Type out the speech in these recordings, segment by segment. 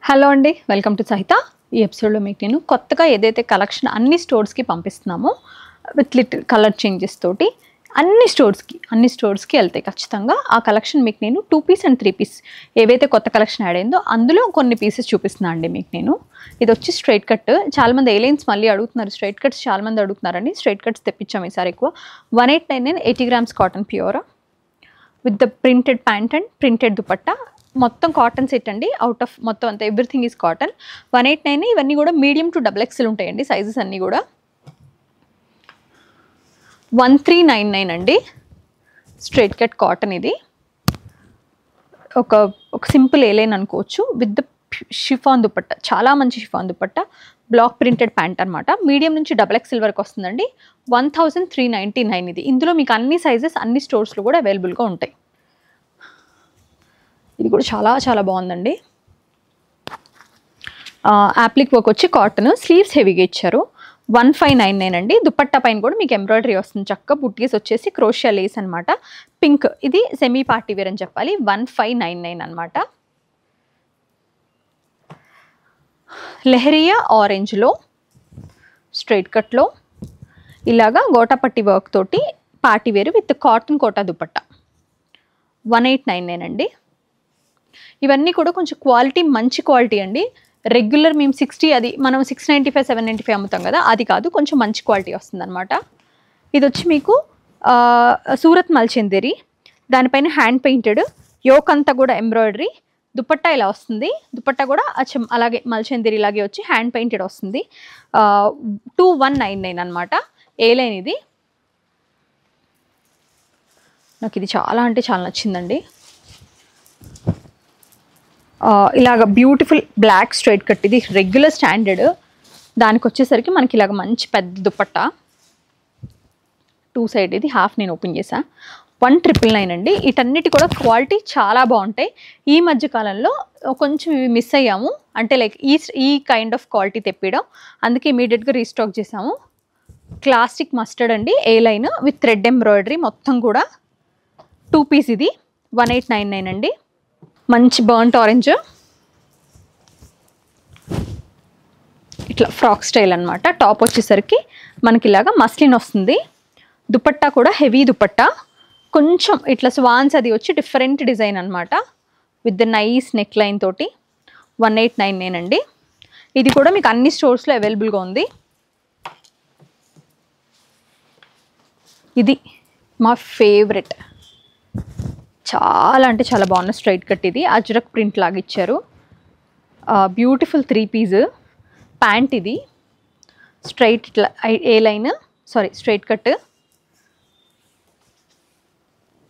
Hello అండి, welcome to సహిత. ఈ ఎపిసోడ్లో మీకు నేను కొత్తగా ఏదైతే కలెక్షన్ అన్ని స్టోర్స్కి పంపిస్తున్నామో విత్ లిటిల్ కలర్ చేంజెస్ తోటి అన్ని స్టోర్స్కి వెళ్తాయి ఖచ్చితంగా. ఆ కలెక్షన్ మీకు నేను 2 పీస్ అండ్ 3 పీస్ ఏవైతే కొత్త కలెక్షన్ యాడ్ అయిందో అందులో కొన్ని పీసెస్ చూపిస్తున్నాను అండి మీకు నేను. ఇది వచ్చి స్ట్రైట్ కట్. చాలామంది ఎయిలైన్స్ మళ్ళీ అడుగుతున్నారు, స్ట్రైట్ కట్స్ చాలామంది అడుగుతున్నారండి. స్ట్రైట్ కట్స్ తెప్పించాము ఈసారి ఎక్కువ. 1899 80 grams cotton pure with the printed pant and printed dupatta. మొత్తం కాటన్ సెట్ అండి. అవుట్ ఆఫ్ మొత్తం అంతా ఎవ్రీథింగ్ ఈజ్ కాటన్. 189. ఇవన్నీ కూడా మీడియం టు XXL ఉంటాయండి సైజెస్ అన్నీ కూడా. 1399 అండి స్ట్రైట్ కట్ కాటన్. ఇది ఒక సింపుల్ ఏలైన్ అనుకోవచ్చు విత్ ద షిఫాన్ దుపట్టా. చాలా మంచి chiffon dupatta, block printed pant అనమాట. మీడియం నుంచి XXL వరకు వస్తుందండి. 1399 ఇది. ఇందులో మీకు అన్ని సైజెస్ అన్ని స్టోర్స్లో కూడా అవైలబుల్గా ఉంటాయి. ఇది కూడా చాలా చాలా బాగుందండి. యాప్లిక్ వర్క్ వచ్చి కాటన్, స్లీవ్స్ హెవీగా ఇచ్చారు. 1599 అండి. దుపట్టా పైన కూడా మీకు ఎంబ్రాయిడరీ వస్తుంది చక్కగా. బుట్టీస్ వచ్చేసి క్రోషియా లేస్ అనమాట. పింక్, ఇది సెమీ పార్టీ వేర్ అని చెప్పాలి. 1599 అనమాట. లెహరియా ఆరెంజ్లో స్ట్రైట్ కట్లో ఇలాగా గోటాపట్టి వర్క్ తోటి party wear with cotton Kota dupatta. 1899 అండి. ఇవన్నీ కూడా కొంచెం క్వాలిటీ మంచి క్వాలిటీ అండి. రెగ్యులర్ మేము 60, అది మనం 695 795 అమ్ముతాం కదా, అది కాదు, కొంచెం మంచి క్వాలిటీ వస్తుంది అనమాట. ఇది వచ్చి మీకు సూరత్ మల్చందేరి, దానిపైన హ్యాండ్ పెయింటెడ్, యోక్ అంతా కూడా ఎంబ్రాయిడరీ. దుపట్టా ఇలా వస్తుంది. దుపట్టా కూడా అలాగే మల్చందేరి ఇలాగే వచ్చి హ్యాండ్ పెయింటెడ్ వస్తుంది. 2199 అనమాట. ఏ లైన్ ఇది. నాకు ఇది చాలా అంటే చాలా నచ్చిందండి. ఇలాగ బ్యూటిఫుల్ బ్లాక్ స్ట్రైట్ కట్. ఇది రెగ్యులర్ స్టాండర్డ్. దానికి వచ్చేసరికి మనకి ఇలాగ మంచి పెద్ద దుపట్టా, 2 సైడ్. ఇది హాఫ్ నేను ఓపెన్ చేసా. 1999 అండి. వీటన్నిటి కూడా క్వాలిటీ చాలా బాగుంటాయి. ఈ మధ్య కాలంలో కొంచెం ఇవి మిస్ అయ్యాము, అంటే లైక్ ఈ కైండ్ ఆఫ్ క్వాలిటీ తెప్పియడం, అందుకే ఇమీడియట్గా రీస్టాక్ చేసాము. క్లాసిక్ మస్టర్డ్ అండి, ఏ లైన్ విత్ థ్రెడ్ ఎంబ్రాయిడరీ మొత్తం కూడా. 2 పీస్ ఇది. 1899 అండి. మంచి బర్న్ట్ ఆరెంజ్, ఇట్లా ఫ్రాక్ స్టైల్ అనమాట. టాప్ వచ్చేసరికి మనకి ఇలాగా మస్లిన్ వస్తుంది. దుపట్టా కూడా హెవీ దుపట్టా, కొంచెం ఇట్లా స్వాన్స్ అది వచ్చి డిఫరెంట్ డిజైన్ అనమాట with the nice neck line తోటి. 1899 అండి. ఇది కూడా మీకు అన్ని స్టోర్స్లో అవైలబుల్గా ఉంది. ఇది మా ఫేవరెట్, చాలా అంటే చాలా బాగున్న స్ట్రైట్ కట్. ఇది అజ్రక్ ప్రింట్ లాగా ఇచ్చారు. Beautiful 3 piece pant. ఇది స్ట్రైట్ ఇట్లా A line, sorry straight cut.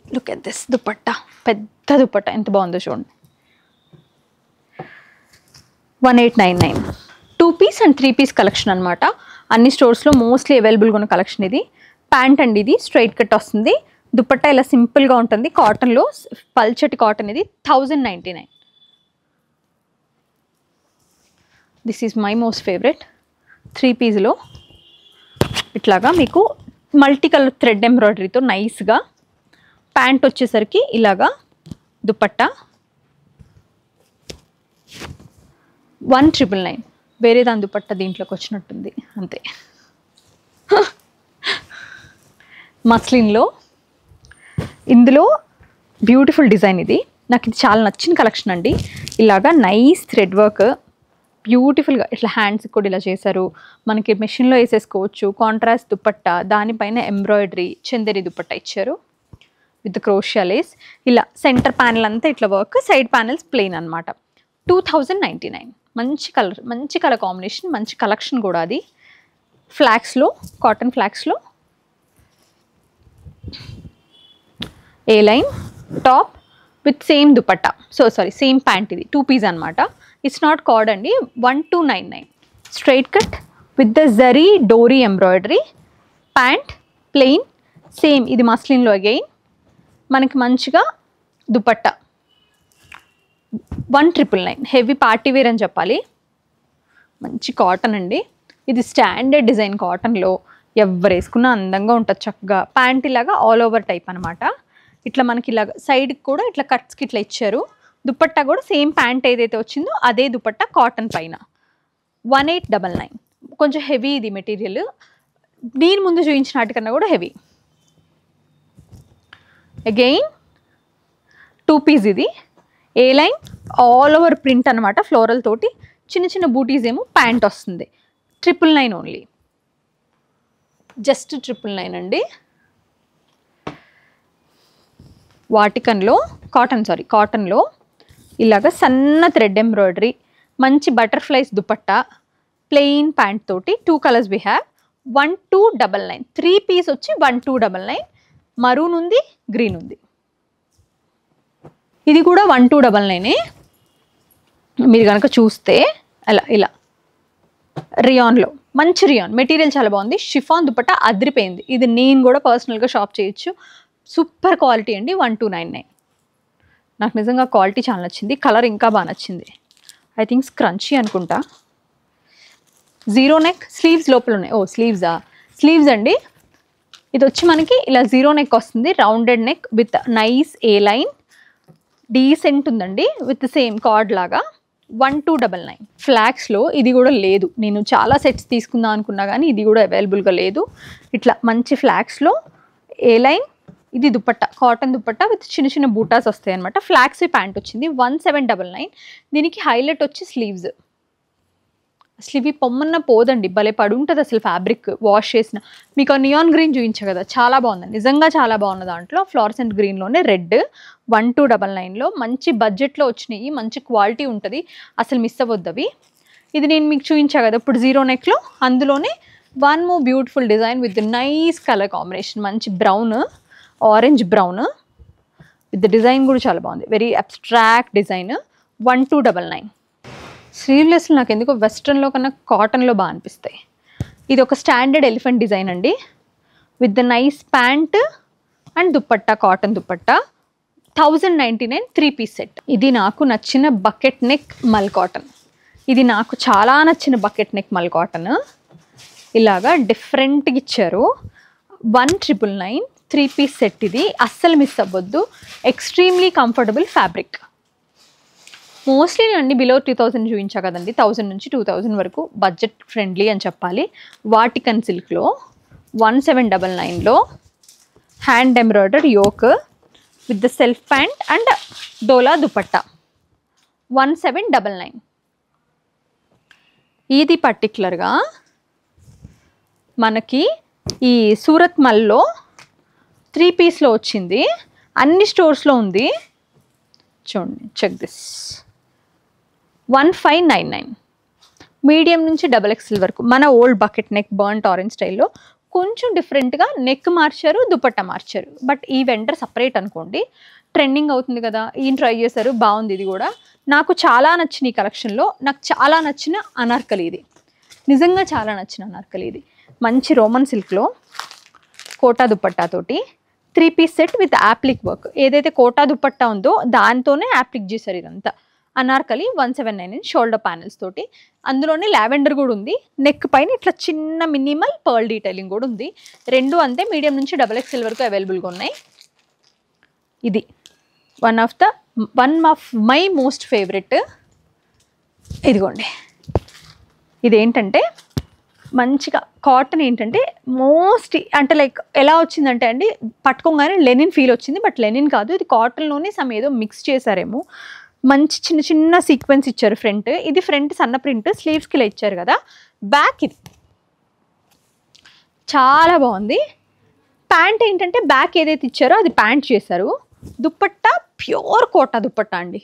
Look at this dupatta, పెద్ద దుపట్టా ఎంత బాగుందో చూడండి. 1899. 2 పీస్ అండ్ 3 పీస్ కలెక్షన్ అనమాట. అన్ని స్టోర్స్లో మోస్ట్లీ అవైలబుల్గా ఉన్న కలెక్షన్ ఇది. ప్యాంట్ అండి, ఇది స్ట్రైట్ కట్ వస్తుంది. దుపట్టా ఇలా సింపుల్గా ఉంటుంది కాటన్లో, పల్చటి కాటన్. ఇది 1099. This is my most favourite. 3 పీస్లో ఇట్లాగా మీకు మల్టీ కలర్ థ్రెడ్ ఎంబ్రాయిడరీతో నైస్గా. ప్యాంట్ వచ్చేసరికి ఇలాగా దుపట్టా. 1999. వేరే దాని దుపట్టా దీంట్లోకి వచ్చినట్టుంది అంతే. మస్లిన్లో ఇందులో బ్యూటిఫుల్ డిజైన్. ఇది నాకు ఇది చాలా నచ్చిన కలెక్షన్ అండి. ఇలాగా నైస్ థ్రెడ్ వర్క్, బ్యూటిఫుల్గా ఇట్లా హ్యాండ్స్ కూడా ఇలా చేశారు. మనకి మెషిన్లో వేసేసుకోవచ్చు. కాంట్రాస్ట్ దుపట్టా, దానిపైన ఎంబ్రాయిడరీ చందేరి దుపట్టా ఇచ్చారు విత్ క్రోషియా లేస్. ఇలా సెంటర్ ప్యానెల్ అంతా ఇట్లా వర్క్, సైడ్ ప్యానెల్స్ ప్లెయిన్ అనమాట. 2099. మంచి కలర్ కాంబినేషన్, మంచి కలెక్షన్ కూడా. అది ఫ్లాక్స్లో, కాటన్ ఫ్లాక్స్లో A line top with same dupatta, same pant. ఇది 2 పీస్ అనమాట. ఇట్స్ నాట్ కార్డ్ అండి. 1299. Straight cut with the zari dori embroidery. Pant plain same. ఇది మస్లిన్లో అగైన్ మనకి మంచిగా దుపట్టా. 1999. హెవీ పార్టీ వేర్ అని చెప్పాలి. మంచి కాటన్ అండి. ఇది స్టాండర్డ్ డిజైన్ కాటన్లో, ఎవరు వేసుకున్నా అందంగా ఉంటుంది చక్కగా. ప్యాంట్ ఇలాగా ఆల్ ఓవర్ టైప్ అనమాట. ఇట్లా మనకి ఇలాగ సైడ్కి కూడా ఇట్లా కట్స్కి ఇట్లా ఇచ్చారు. దుపట్టా కూడా సేమ్ ప్యాంట్ ఏదైతే వచ్చిందో అదే దుపట్టా కాటన్ పైన 1899. కొంచెం హెవీ ఇది మెటీరియల్, దీని ముందు చూపించిన వాటికన్నా కూడా హెవీ. అగైన్ 2 పీస్, ఇది ఏ లైన్ ఆల్ ఓవర్ ప్రింట్ అనమాట, ఫ్లోరల్ తోటి చిన్న చిన్న బూటీస్ ఏమో ప్యాంట్ వస్తుంది. 999 ఓన్లీ, జస్ట్ 999 అండి. వాటికన్లో కాటన్లో ఇలాగ సన్న థ్రెడ్ ఎంబ్రాయిడరీ, మంచి బటర్ఫ్లైస్ దుపట్టా, ప్లెయిన్ ప్యాంట్ తోటి 2 కలర్స్ వి హ్యావ్. 1299, 3 పీస్ వచ్చి 1299. మరూన్ ఉంది, గ్రీన్ ఉంది. ఇది కూడా 1299. మీరు కనుక చూస్తే ఇలా రియాన్లో మంచి రియాన్ మెటీరియల్ చాలా బాగుంది. షిఫాన్ దుపట్టా అదిరిపోయింది. ఇది నేను కూడా పర్సనల్గా షాప్ చేయొచ్చు. సూపర్ క్వాలిటీ అండి. 1299. నాకు నిజంగా క్వాలిటీ చాలా నచ్చింది, కలర్ ఇంకా బాగా నచ్చింది. ఐ థింక్ స్క్రంచీ అనుకుంటా. జీరో నెక్, స్లీవ్స్ లోపల ఉన్నాయి. స్లీవ్స్ అండి. ఇది వచ్చి మనకి ఇలా జీరో నెక్ వస్తుంది, rounded neck with nice A line, decent ఉందండి, విత్ సేమ్ కార్డ్ లాగా. 1299. ఫ్లాగ్స్లో ఇది కూడా లేదు, నేను చాలా సెట్స్ తీసుకుందాం అనుకున్నా కానీ ఇది కూడా అవైలబుల్గా లేదు. ఇట్లా మంచి ఫ్లాగ్స్లో ఏ లైన్, ఇది దుపట్టా, కాటన్ దుపట్టా విత్ చిన్న చిన్న బూటాస్ వస్తాయి అనమాట. ఫ్లాక్స్ ప్యాంట్ వచ్చింది. 1799. దీనికి హైలైట్ వచ్చి స్లీవ్స్. అసలు ఇవి పొమ్మన్న పోదండి, భలే పడి ఉంటుంది అసలు ఫ్యాబ్రిక్ వాష్ చేసిన. మీకు నియాన్ గ్రీన్ చూపించా కదా, చాలా బాగుందండి, నిజంగా చాలా బాగుంది. దాంట్లో ఫ్లోరసెంట్ గ్రీన్లోనే రెడ్. 1299లో మంచి బడ్జెట్లో వచ్చినాయి, మంచి క్వాలిటీ ఉంటుంది, అసలు మిస్ అవ్వద్దు అవి. ఇది నేను మీకు చూపించా కదా ఇప్పుడు జీరో నెక్లో, అందులోనే one more beautiful design with nice colour combination, మంచి brown, orange brown with design కూడా చాలా బాగుంది, వెరీ అబ్స్ట్రాక్ట్ డిజైన్. 1299. స్లీవ్లెస్లు నాకు ఎందుకో వెస్ట్రన్లో కన్నా కాటన్లో బాగా అనిపిస్తాయి. ఇది ఒక స్టాండర్డ్ ఎలిఫెంట్ డిజైన్ అండి, with the nice pant and dupatta, cotton dupatta. 1099, 3 piece set. ఇది నాకు నచ్చిన బకెట్ నెక్ మల్ కాటన్. ఇది నాకు చాలా నచ్చిన బకెట్ నెక్ మల్ కాటన్. ఇలాగా డిఫరెంట్గా ఇచ్చారు. 1999, 3 పీస్ సెట్. ఇది అస్సలు మిస్ అవ్వద్దు, ఎక్స్ట్రీమ్లీ కంఫర్టబుల్ ఫ్యాబ్రిక్. మోస్ట్లీ అండి బిలో 2000 చూపించా కదండి, 1000 నుంచి 2000 వరకు బడ్జెట్ ఫ్రెండ్లీ అని చెప్పాలి. వాటికన్ సిల్క్లో 1799లో hand embroidered yoke with the self pant and dola dupatta. 1799. ఇది పర్టికులర్గా మనకి ఈ సూరత్ మల్లో 3 పీస్లో వచ్చింది, అన్ని స్టోర్స్లో ఉంది. చూడండి, చెక్ దిస్. 1599. మీడియం నుంచి XXL వరకు. మన old bucket neck burnt orange స్టైల్లో కొంచెం డిఫరెంట్గా నెక్ మార్చారు, దుపట్టా మార్చారు. బట్ ఈ వెండర్ సపరేట్ అనుకోండి, ట్రెండింగ్ అవుతుంది కదా, ఈయన ట్రై చేశారు, బాగుంది. ఇది కూడా నాకు చాలా నచ్చిన ఈ కలెక్షన్లో నాకు చాలా నచ్చిన అనార్కలి. ఇది నిజంగా చాలా నచ్చిన అనార్కలి. ఇది మంచి రోమన్ సిల్క్లో కోటా దుపట్టాతోటి 3 piece set with applique work. ఏదైతే కోటా దుపట్టా ఉందో దాంతోనే యాప్లిక్ చేశారు ఇదంతా. అనార్కలి 179 షోల్డర్ ప్యానెల్స్ తోటి. అందులోనే లావెండర్ కూడా ఉంది. నెక్ పైన ఇట్లా చిన్న మినిమల్ పర్ల్ డీటెయిలింగ్ కూడా ఉంది. రెండు అంతే, మీడియం నుంచి XXL వరకు అవైలబుల్గా ఉన్నాయి. ఇది one of my most favourite. ఇదిగోండి, ఇదేంటంటే మంచిగా కాటన్, ఏంటంటే మోస్ట్ అంటే లైక్ ఎలా వచ్చిందంటే అండి, పట్టుకోగానే లెనిన్ ఫీల్ వచ్చింది. బట్ లెనిన్ కాదు, ఇది కాటన్లోనే సమ్ ఏదో మిక్స్ చేశారేమో. మంచి చిన్న చిన్న సీక్వెన్స్ ఇచ్చారు ఫ్రంట్. ఇది ఫ్రంట్ సన్న ప్రింట్, స్లీవ్స్కి ఇలా ఇచ్చారు కదా. బ్యాక్ ఇది చాలా బాగుంది. ప్యాంట్ ఏంటంటే బ్యాక్ ఏదైతే ఇచ్చారో అది ప్యాంట్ చేశారు. దుపట్టా ప్యూర్ కోటా దుపట్టా అండి.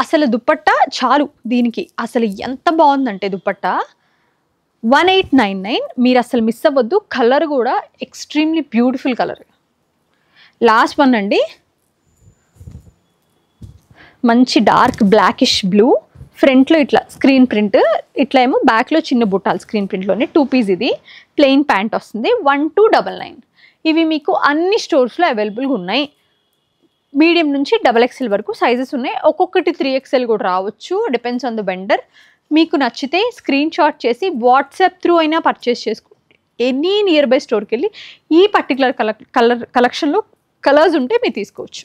అసలు దుపట్టా చాలు దీనికి, అసలు ఎంత బాగుందంటే దుపట్టా. 1899. మీరు అసలు మిస్ అవ్వద్దు. కలర్ కూడా extremely beautiful colour. Last one అండి, మంచి డార్క్ బ్లాకిష్ బ్లూ, ఫ్రంట్లో ఇట్లా స్క్రీన్ ప్రింట్, ఇట్లా ఏమో బ్యాక్లో చిన్న బుట్టాలు స్క్రీన్ ప్రింట్లోనే. 2 పీస్. ఇది ప్లెయిన్ ప్యాంట్ వస్తుంది. 1299. ఇవి మీకు అన్ని స్టోర్స్లో అవైలబుల్గా ఉన్నాయి. మీడియం నుంచి XXL వరకు సైజెస్ ఉన్నాయి. ఒక్కొక్కటి 3XL కూడా రావచ్చు, డిపెండ్స్ ఆన్ ద వెండర్. మీకు నచ్చితే స్క్రీన్ షాట్ చేసి వాట్సాప్ త్రూ అయినా పర్చేస్ చేసుకోండి. ఎనీ నియర్ బై స్టోర్కి వెళ్ళి ఈ పర్టికులర్ కలెక్షన్లో కలర్స్ ఉంటే మీరు తీసుకోవచ్చు.